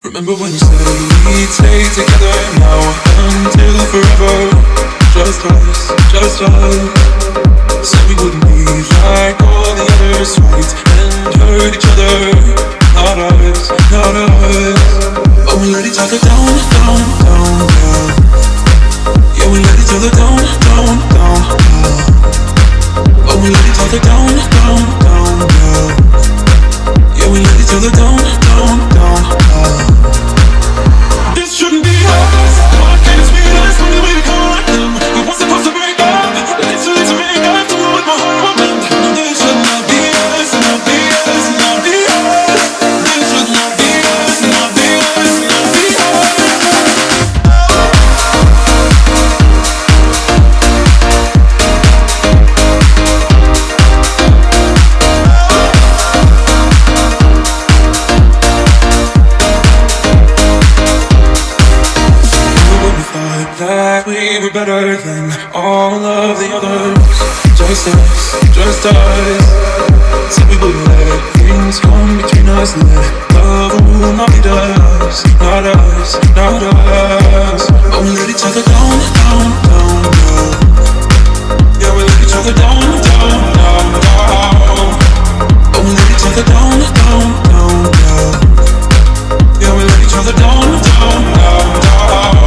Remember when you said we'd stay together now until forever? Just us, just us. Said we wouldn't be like all the others, fight and hurt each other. Not us, not us. But we let each other down, down, down, down. Yeah, we let each other down, down, down, down. But we let each other down, down, down, down. Yeah, we let each other down, down, down, down. This shouldn't be us. Why can't it be us when we were caught them? We weren't supposed to break up. It's too late to make up. Don't know what my heart meant. This should not be us, not be us, not be us. This should not be us, not be us, not be us. That we were better than all of the others. Just us, just us. Said we wouldn't let things come between us. Let love rule, not be us. Not us, not us. But we let each other down, down, down, down. Yeah, we let each other down, down, down, down. But we let each other down, down, down, down. Yeah, we let each other down, down, down, down.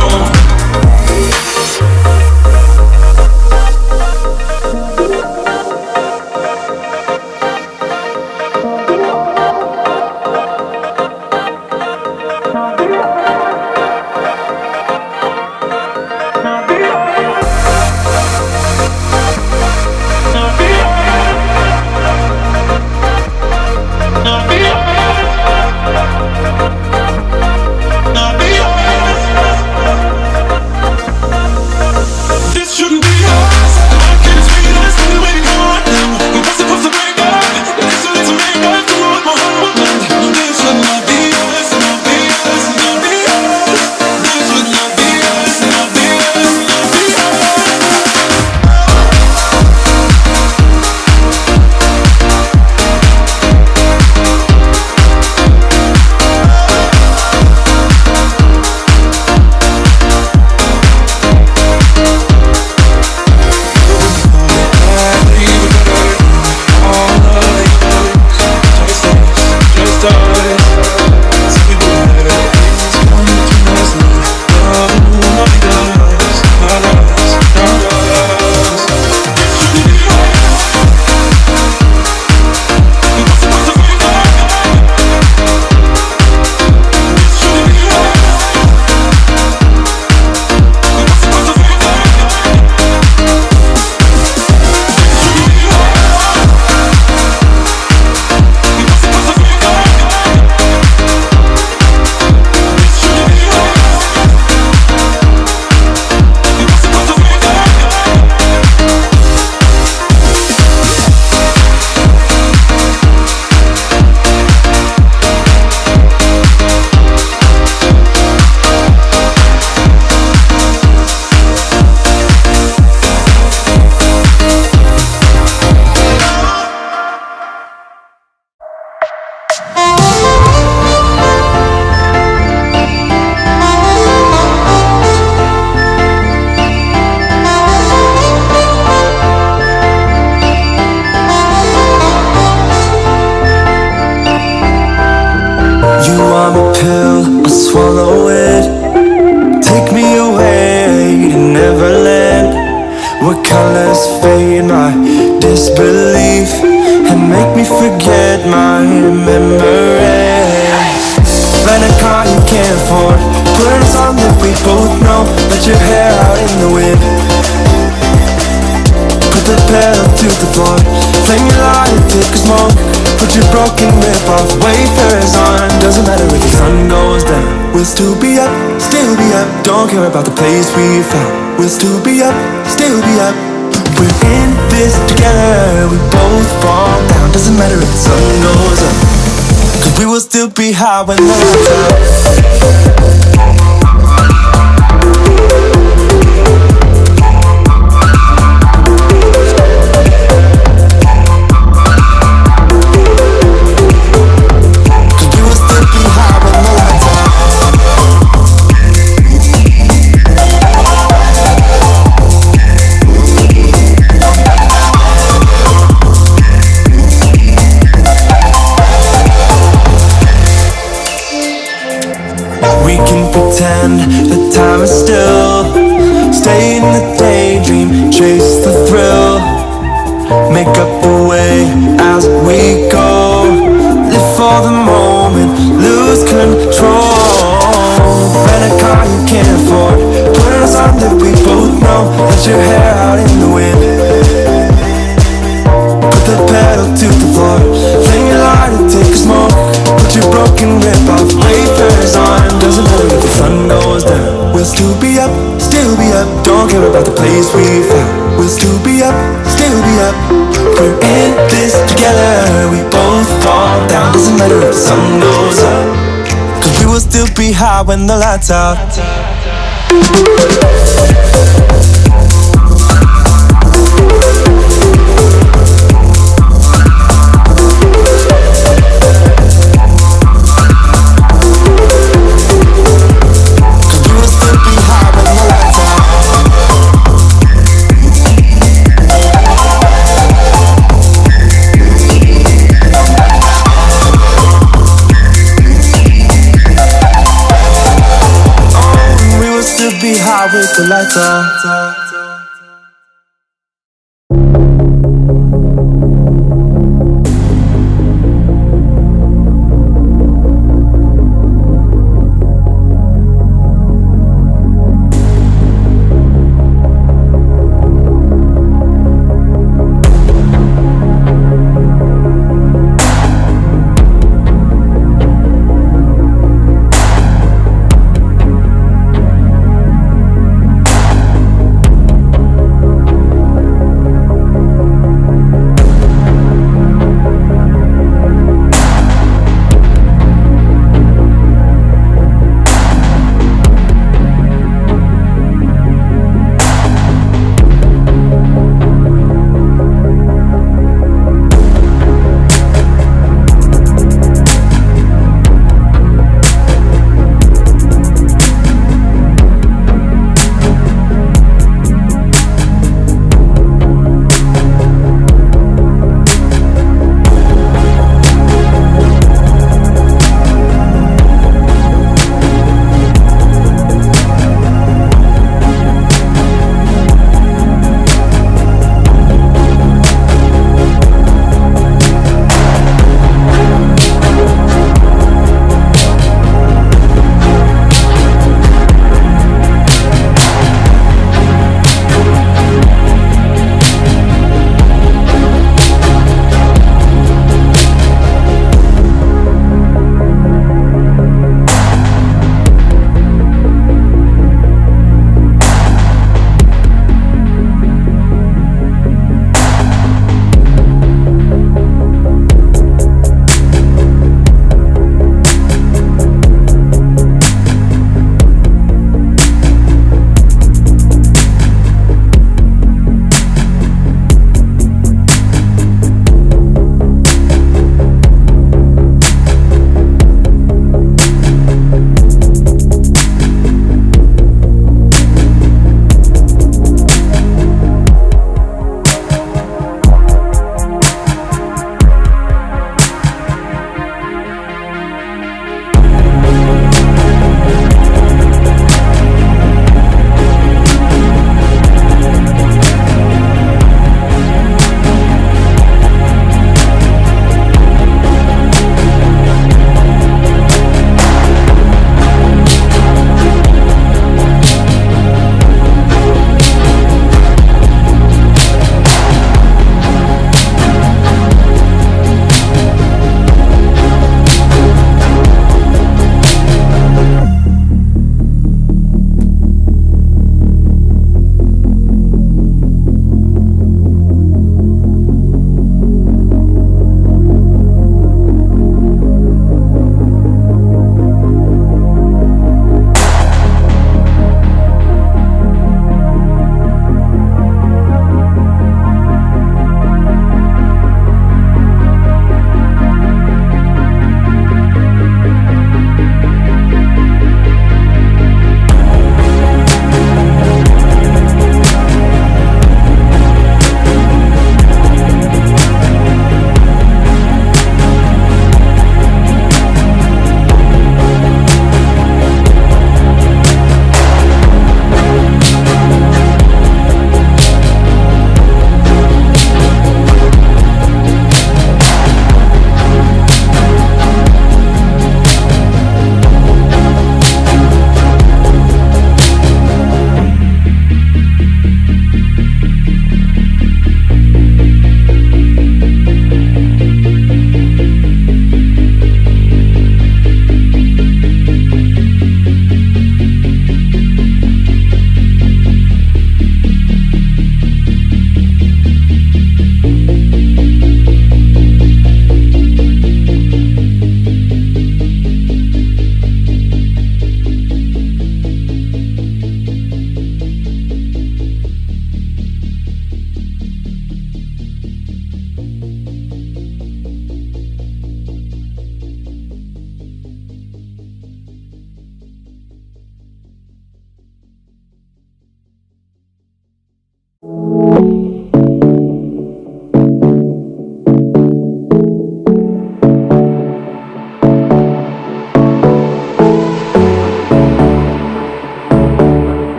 Don't care about the place we found. We'll still be up, still be up. We're in this together. We both fall down. Doesn't matter if the sun goes up, 'cause we will still be high when the lights out. Cause we will still be high when the lights out. pretend that time is still. Stay in the daydream, chase the thrill. Make up the way as we go. Live for the moment, lose control. Rent a car you can't afford. Put on a song that we both know. Let your hair out in the wind. Put the pedal to the floor. Flame your lighter, take a smoke. Put your broken rip off, wafers on. Doesn't matter if the sun goes down. We'll still be up, still be up. Don't care about the place we found. We'll still be up, still be up. We're in this together. We both fall down. Doesn't matter if the sun goes up. Cause we will still be high when the lights out. With the lights on.